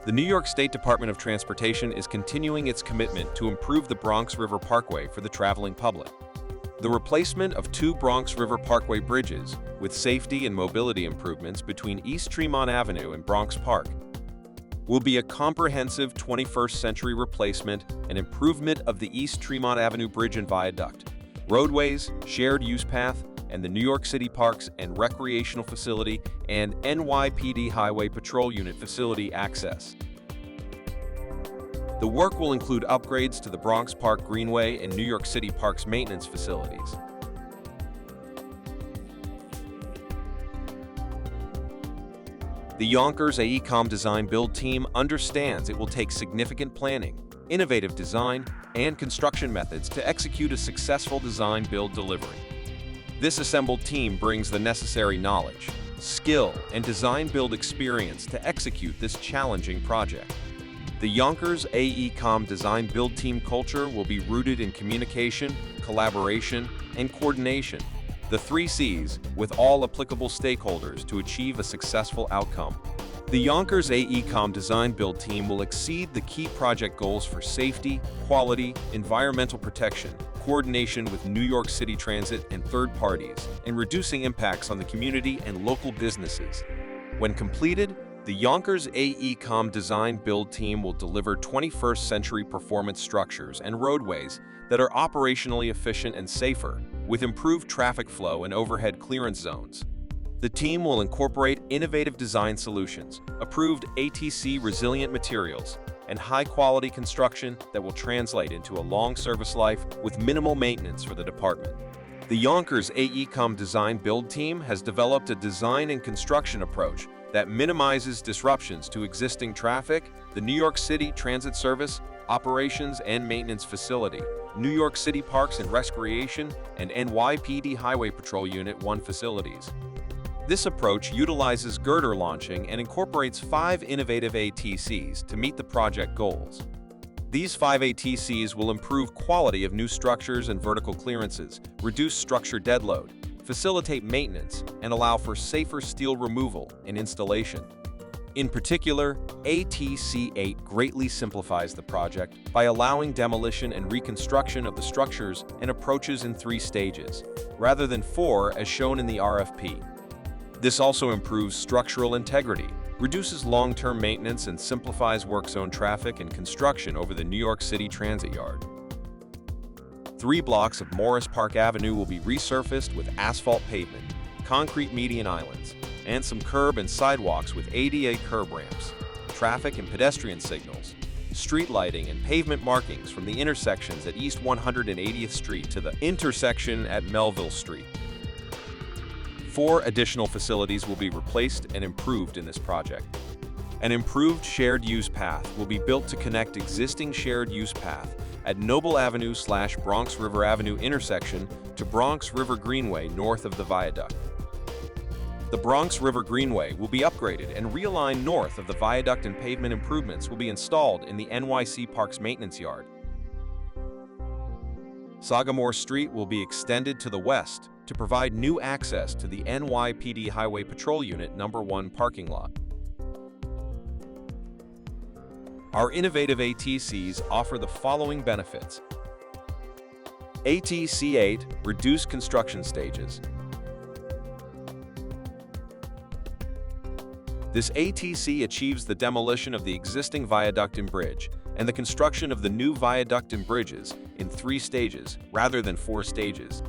The New York State Department of Transportation is continuing its commitment to improve the Bronx River Parkway for the traveling public. The replacement of 2 Bronx River Parkway bridges, with safety and mobility improvements between East Tremont Avenue and Bronx Park, will be a comprehensive 21st-century replacement and improvement of the East Tremont Avenue Bridge and Viaduct, roadways, shared use path, and the New York City Parks and Recreational Facility and NYPD Highway Patrol Unit facility access. The work will include upgrades to the Bronx Park Greenway and New York City Parks maintenance facilities. The Yonkers AECOM Design Build team understands it will take significant planning, innovative design, and construction methods to execute a successful design build delivery. This assembled team brings the necessary knowledge, skill, and design build experience to execute this challenging project. The Yonkers AECOM Design Build team culture will be rooted in communication, collaboration, and coordination, the 3 C's, with all applicable stakeholders to achieve a successful outcome. The Yonkers AECOM Design Build team will exceed the key project goals for safety, quality, environmental protection, coordination with New York City Transit and third parties, and reducing impacts on the community and local businesses. When completed, the Yonkers AECOM Design Build team will deliver 21st-century performance structures and roadways that are operationally efficient and safer, with improved traffic flow and overhead clearance zones. The team will incorporate innovative design solutions, approved ATC resilient materials, and high-quality construction that will translate into a long service life with minimal maintenance for the department. The Yonkers AECOM Design Build team has developed a design and construction approach that minimizes disruptions to existing traffic, the New York City Transit Service, Operations and Maintenance Facility, New York City Parks and Recreation, and NYPD Highway Patrol Unit 1 facilities. This approach utilizes girder launching and incorporates 5 innovative ATCs to meet the project goals. These 5 ATCs will improve quality of new structures and vertical clearances, reduce structure deadload, facilitate maintenance, and allow for safer steel removal and installation. In particular, ATC 8 greatly simplifies the project by allowing demolition and reconstruction of the structures and approaches in 3 stages, rather than 4 as shown in the RFP. This also improves structural integrity, reduces long-term maintenance, and simplifies work zone traffic and construction over the New York City Transit Yard. 3 blocks of Morris Park Avenue will be resurfaced with asphalt pavement, concrete median islands, and some curb and sidewalks with ADA curb ramps, traffic and pedestrian signals, street lighting and pavement markings from the intersections at East 180th Street to the intersection at Melville Street. 4 additional facilities will be replaced and improved in this project. An improved shared use path will be built to connect existing shared use path at Noble Avenue/Bronx River Avenue intersection to Bronx River Greenway north of the viaduct. The Bronx River Greenway will be upgraded and realigned north of the viaduct, and pavement improvements will be installed in the NYC Parks maintenance yard. Sagamore Street will be extended to the west to provide new access to the NYPD Highway Patrol Unit No. 1 parking lot. Our innovative ATCs offer the following benefits. ATC 8, reduced construction stages. This ATC achieves the demolition of the existing viaduct and bridge and the construction of the new viaduct and bridges in 3 stages rather than 4 stages.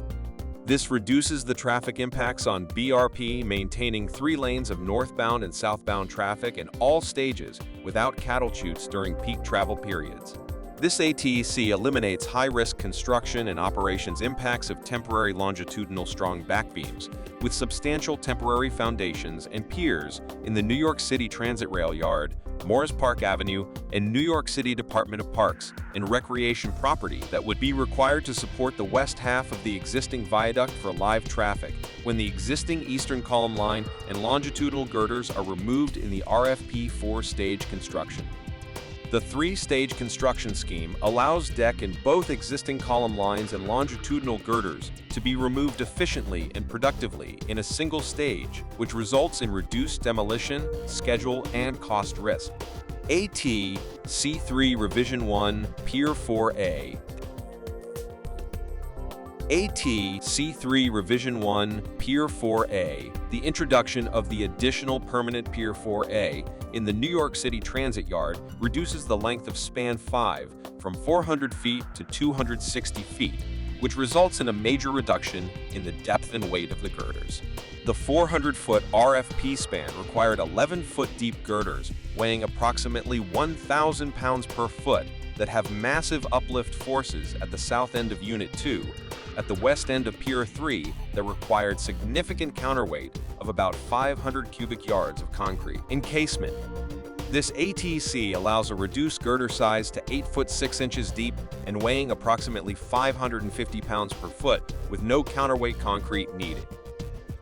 This reduces the traffic impacts on BRP, maintaining 3 lanes of northbound and southbound traffic in all stages without cattle chutes during peak travel periods. This ATC eliminates high-risk construction and operations impacts of temporary longitudinal strong backbeams with substantial temporary foundations and piers in the New York City Transit Rail Yard, Morris Park Avenue, and New York City Department of Parks and Recreation property that would be required to support the west half of the existing viaduct for live traffic when the existing eastern column line and longitudinal girders are removed in the RFP 4-stage construction. The 3-stage construction scheme allows deck and both existing column lines and longitudinal girders to be removed efficiently and productively in a single stage, which results in reduced demolition, schedule, and cost risk. AT-C3 Revision 1 Pier 4A. AT-C3 Revision 1 Pier 4A, the introduction of the additional permanent Pier 4A in the New York City Transit Yard reduces the length of Span 5 from 400 feet to 260 feet, which results in a major reduction in the depth and weight of the girders. The 400-foot RFP span required 11-foot deep girders weighing approximately 1,000 pounds per foot that have massive uplift forces at the south end of Unit 2, at the west end of Pier 3 that required significant counterweight of about 500 cubic yards of concrete encasement. This ATC allows a reduced girder size to 8 foot 6 inches deep and weighing approximately 550 pounds per foot with no counterweight concrete needed.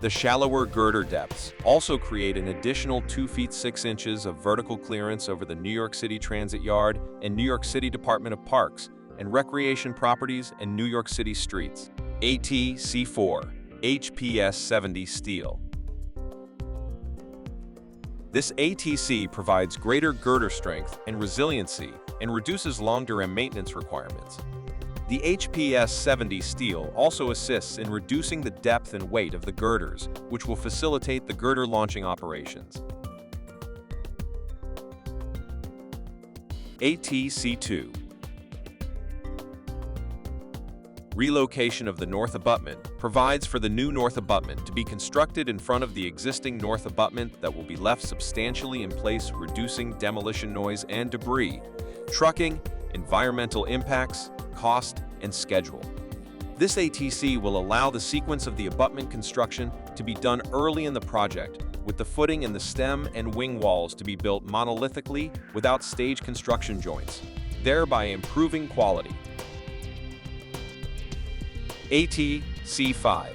The shallower girder depths also create an additional 2 feet 6 inches of vertical clearance over the New York City Transit Yard and New York City Department of Parks and Recreation properties and New York City streets. AT-C4 HPS 70 steel. This ATC provides greater girder strength and resiliency and reduces long-term maintenance requirements. The HPS 70 steel also assists in reducing the depth and weight of the girders, which will facilitate the girder launching operations. AT-C2 Relocation of the north abutment provides for the new north abutment to be constructed in front of the existing north abutment that will be left substantially in place, reducing demolition noise and debris, trucking, environmental impacts, cost, and schedule. This ATC will allow the sequence of the abutment construction to be done early in the project, with the footing and the stem and wing walls to be built monolithically without stage construction joints, thereby improving quality. AT-C5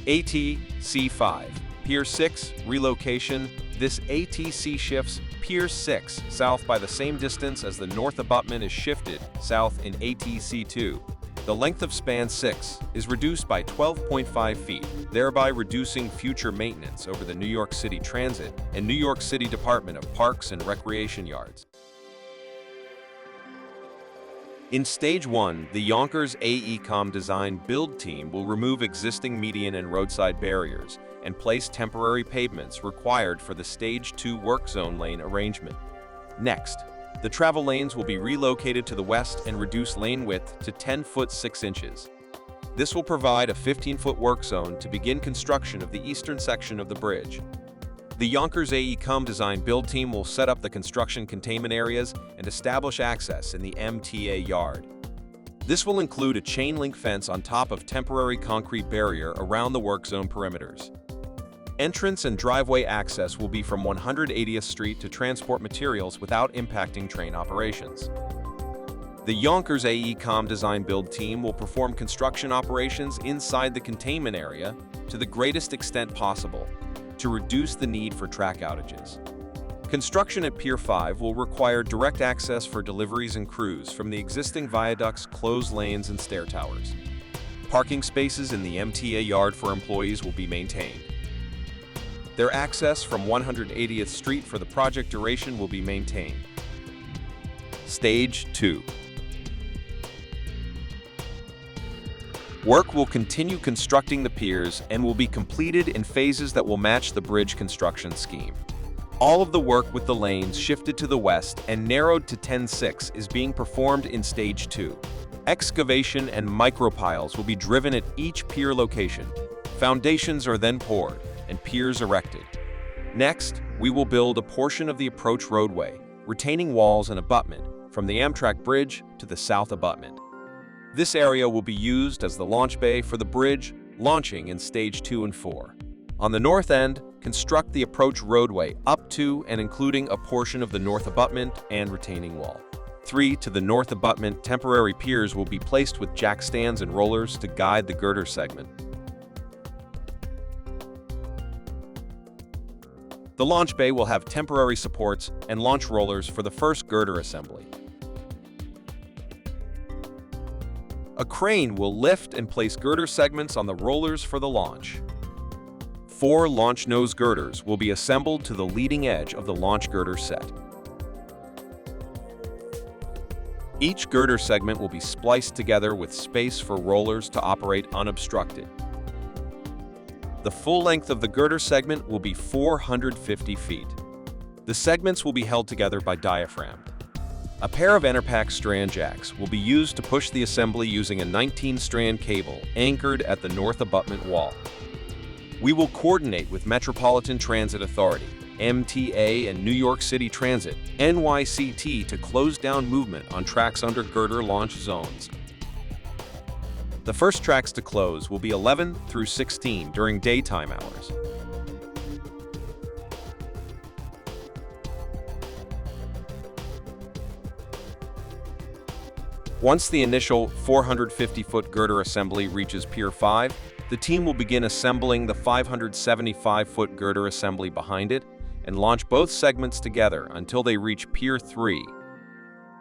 AT-C5 Pier 6 relocation. This ATC shifts Pier 6 south by the same distance as the north abutment is shifted south in AT-C2. The length of Span 6 is reduced by 12.5 feet, thereby reducing future maintenance over the New York City Transit and New York City Department of Parks and Recreation yards. In Stage 1, the Yonkers AECOM Design Build team will remove existing median and roadside barriers and place temporary pavements required for the Stage 2 work zone lane arrangement. Next, the travel lanes will be relocated to the west and reduce lane width to 10 foot 6 inches. This will provide a 15-foot work zone to begin construction of the eastern section of the bridge. The Yonkers AECOM Design Build team will set up the construction containment areas and establish access in the MTA yard. This will include a chain link fence on top of temporary concrete barrier around the work zone perimeters. Entrance and driveway access will be from 180th Street to transport materials without impacting train operations. The Yonkers AECOM Design Build team will perform construction operations inside the containment area to the greatest extent possible to reduce the need for track outages. Construction at Pier 5 will require direct access for deliveries and crews from the existing viaducts, closed lanes, and stair towers. Parking spaces in the MTA yard for employees will be maintained. Their access from 180th Street for the project duration will be maintained. Stage 2. Work will continue constructing the piers and will be completed in phases that will match the bridge construction scheme. All of the work with the lanes shifted to the west and narrowed to 10-6 is being performed in Stage 2. Excavation and micropiles will be driven at each pier location. Foundations are then poured and piers erected. Next, we will build a portion of the approach roadway, retaining walls and abutment from the Amtrak bridge to the south abutment. This area will be used as the launch bay for the bridge, launching in Stage 2 and 4. On the north end, construct the approach roadway up to and including a portion of the north abutment and retaining wall. 3 to the north abutment, temporary piers will be placed with jack stands and rollers to guide the girder segment. The launch bay will have temporary supports and launch rollers for the first girder assembly. A crane will lift and place girder segments on the rollers for the launch. 4 launch nose girders will be assembled to the leading edge of the launch girder set. Each girder segment will be spliced together with space for rollers to operate unobstructed. The full length of the girder segment will be 450 feet. The segments will be held together by diaphragm. A pair of Enerpac strand jacks will be used to push the assembly using a 19-strand cable anchored at the north abutment wall. We will coordinate with Metropolitan Transit Authority, MTA, and New York City Transit, NYCT, to close down movement on tracks under girder launch zones. The first tracks to close will be 11 through 16 during daytime hours. Once the initial 450-foot girder assembly reaches Pier 5, the team will begin assembling the 575-foot girder assembly behind it and launch both segments together until they reach Pier 3.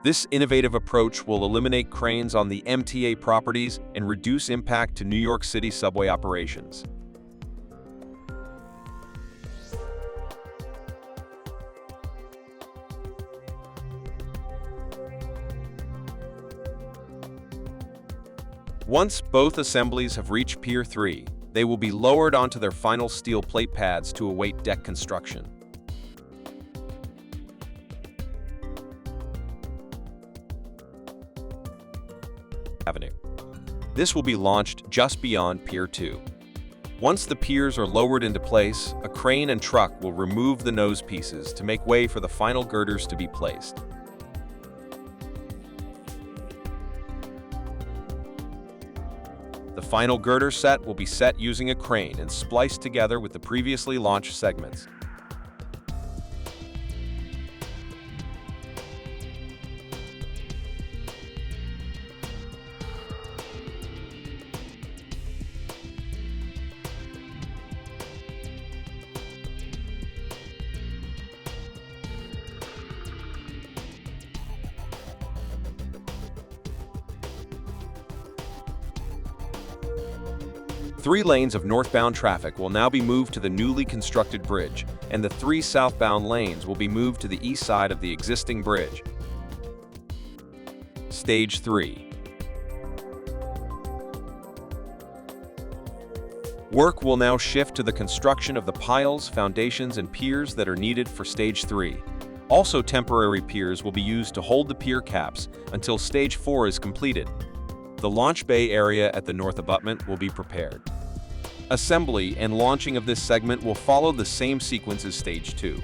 This innovative approach will eliminate cranes on the MTA properties and reduce impact to New York City subway operations. Once both assemblies have reached Pier 3, they will be lowered onto their final steel plate pads to await deck construction. Avenue. This will be launched just beyond Pier 2. Once the piers are lowered into place, a crane and truck will remove the nose pieces to make way for the final girders to be placed. The final girder set will be set using a crane and spliced together with the previously launched segments. Three lanes of northbound traffic will now be moved to the newly constructed bridge, and the 3 southbound lanes will be moved to the east side of the existing bridge. Stage 3. Work will now shift to the construction of the piles, foundations, and piers that are needed for Stage 3. Also, temporary piers will be used to hold the pier caps until Stage 4 is completed. The launch bay area at the north abutment will be prepared. Assembly and launching of this segment will follow the same sequence as Stage 2.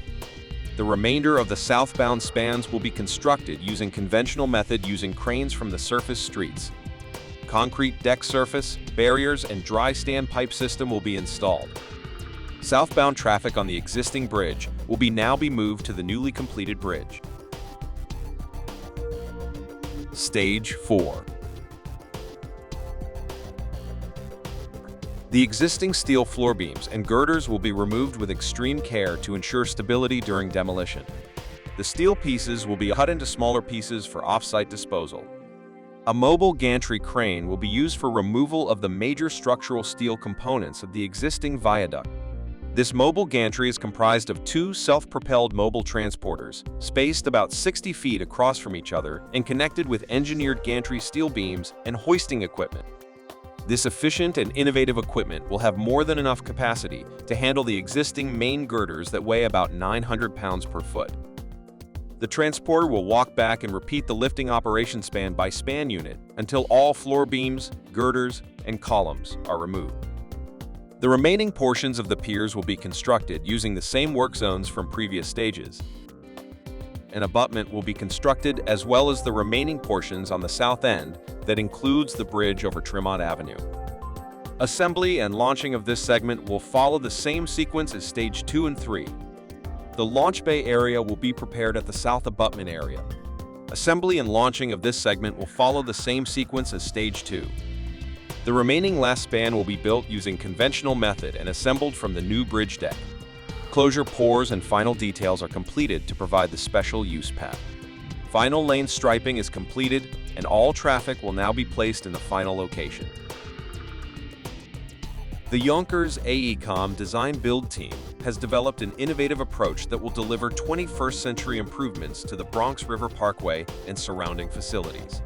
The remainder of the southbound spans will be constructed using conventional method using cranes from the surface streets. Concrete deck surface, barriers, and dry stand pipe system will be installed. Southbound traffic on the existing bridge will now be moved to the newly completed bridge. Stage 4. The existing steel floor beams and girders will be removed with extreme care to ensure stability during demolition. The steel pieces will be cut into smaller pieces for off-site disposal. A mobile gantry crane will be used for removal of the major structural steel components of the existing viaduct. This mobile gantry is comprised of 2 self-propelled mobile transporters, spaced about 60 feet across from each other and connected with engineered gantry steel beams and hoisting equipment. This efficient and innovative equipment will have more than enough capacity to handle the existing main girders that weigh about 900 pounds per foot. The transporter will walk back and repeat the lifting operation span by span unit until all floor beams, girders, and columns are removed. The remaining portions of the piers will be constructed using the same work zones from previous stages. An abutment will be constructed as well as the remaining portions on the south end that includes the bridge over Tremont Avenue. Assembly and launching of this segment will follow the same sequence as Stage 2 and 3. The launch bay area will be prepared at the south abutment area. Assembly and launching of this segment will follow the same sequence as Stage 2. The remaining last span will be built using conventional method and assembled from the new bridge deck. Closure pours and final details are completed to provide the special use path. Final lane striping is completed, and all traffic will now be placed in the final location. The Yonkers AECOM Design Build team has developed an innovative approach that will deliver 21st century improvements to the Bronx River Parkway and surrounding facilities.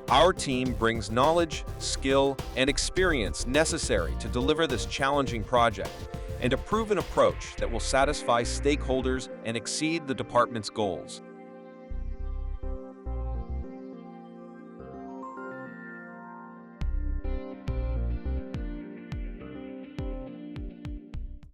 Our team brings knowledge, skill, and experience necessary to deliver this challenging project, and a proven approach that will satisfy stakeholders and exceed the department's goals.